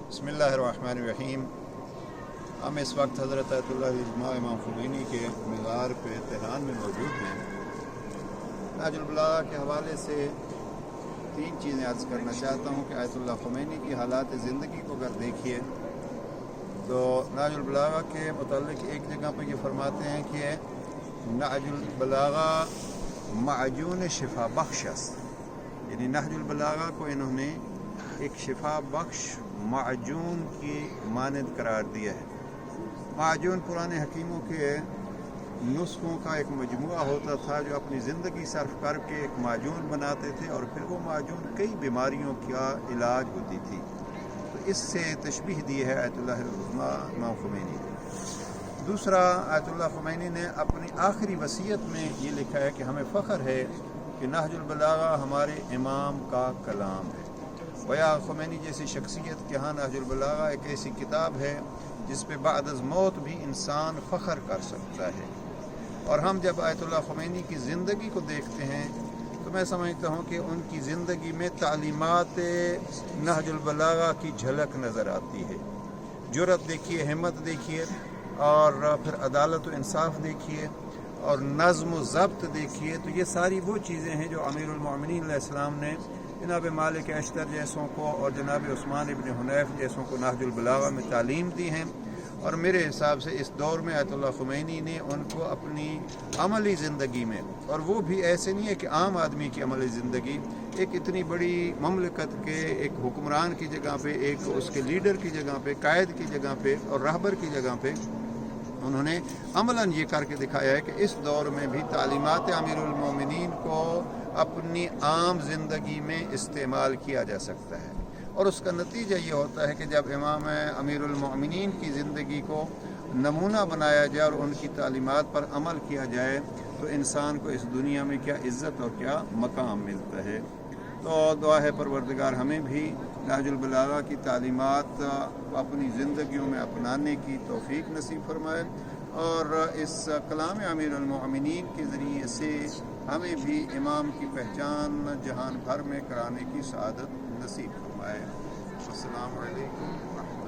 بسم اللہ الرحمن الرحیم۔ ہم اس وقت حضرت آیت اللہ اجماع امام خمینی کے مزار پہ تہران میں موجود ہیں۔ نہج البلاغہ کے حوالے سے تین چیزیں عرض کرنا چاہتا ہوں کہ آیت اللہ خمینی کی حالات زندگی کو اگر دیکھیے تو نہج البلاغہ کے متعلق ایک جگہ پہ یہ فرماتے ہیں کہ نہج البلاغہ معجون شفا بخش است، یعنی نہج البلاغہ کو انہوں نے ایک شفا بخش معجون کی مانند قرار دیا ہے۔ معجون پرانے حکیموں کے نسخوں کا ایک مجموعہ ہوتا تھا جو اپنی زندگی صرف کر کے ایک معجون بناتے تھے اور پھر وہ معجون کئی بیماریوں کا علاج ہوتی تھی۔ تو اس سے تشبیہ دی ہے آیت اللہ العظمیٰ امام خمینی نے۔ دوسرا، آیت اللہ خمینی نے اپنی آخری وصیت میں یہ لکھا ہے کہ ہمیں فخر ہے کہ نہج البلاغہ ہمارے امام کا کلام ہے۔ ویا خمینی جیسی شخصیت کے ہاں نہج البلاغہ ایک ایسی کتاب ہے جس پہ بعد از موت بھی انسان فخر کر سکتا ہے۔ اور ہم جب آیت اللہ خمینی کی زندگی کو دیکھتے ہیں تو میں سمجھتا ہوں کہ ان کی زندگی میں تعلیمات نہج البلاغہ کی جھلک نظر آتی ہے۔ جرأت دیکھیے، ہمت دیکھیے، اور پھر عدالت و انصاف دیکھیے، اور نظم و ضبط دیکھیے۔ تو یہ ساری وہ چیزیں ہیں جو امیر المومنین علیہ السلام نے جناب مالک اشتر جیسوں کو اور جناب عثمان ابن حنیف جیسوں کو نہج البلاغہ میں تعلیم دی ہیں، اور میرے حساب سے اس دور میں آیت اللہ خمینی نے ان کو اپنی عملی زندگی میں، اور وہ بھی ایسے نہیں ہے کہ عام آدمی کی عملی زندگی، ایک اتنی بڑی مملکت کے ایک حکمران کی جگہ پہ، ایک اس کے لیڈر کی جگہ پہ، قائد کی جگہ پہ اور رہبر کی جگہ پہ انہوں نے عملاً یہ کر کے دکھایا ہے کہ اس دور میں بھی تعلیمات امیر المومنین کو اپنی عام زندگی میں استعمال کیا جا سکتا ہے۔ اور اس کا نتیجہ یہ ہوتا ہے کہ جب امام امیر المومنین کی زندگی کو نمونہ بنایا جائے اور ان کی تعلیمات پر عمل کیا جائے تو انسان کو اس دنیا میں کیا عزت اور کیا مقام ملتا ہے۔ تو دعا ہے پروردگار ہمیں بھی نہج البلاغہ کی تعلیمات اپنی زندگیوں میں اپنانے کی توفیق نصیب فرمائے، اور اس کلام امیر المومنین کے ذریعے سے ہمیں بھی امام کی پہچان جہان بھر میں کرانے کی سعادت نصیب فرمائے۔ السلام علیکم ورحمۃ اللہ۔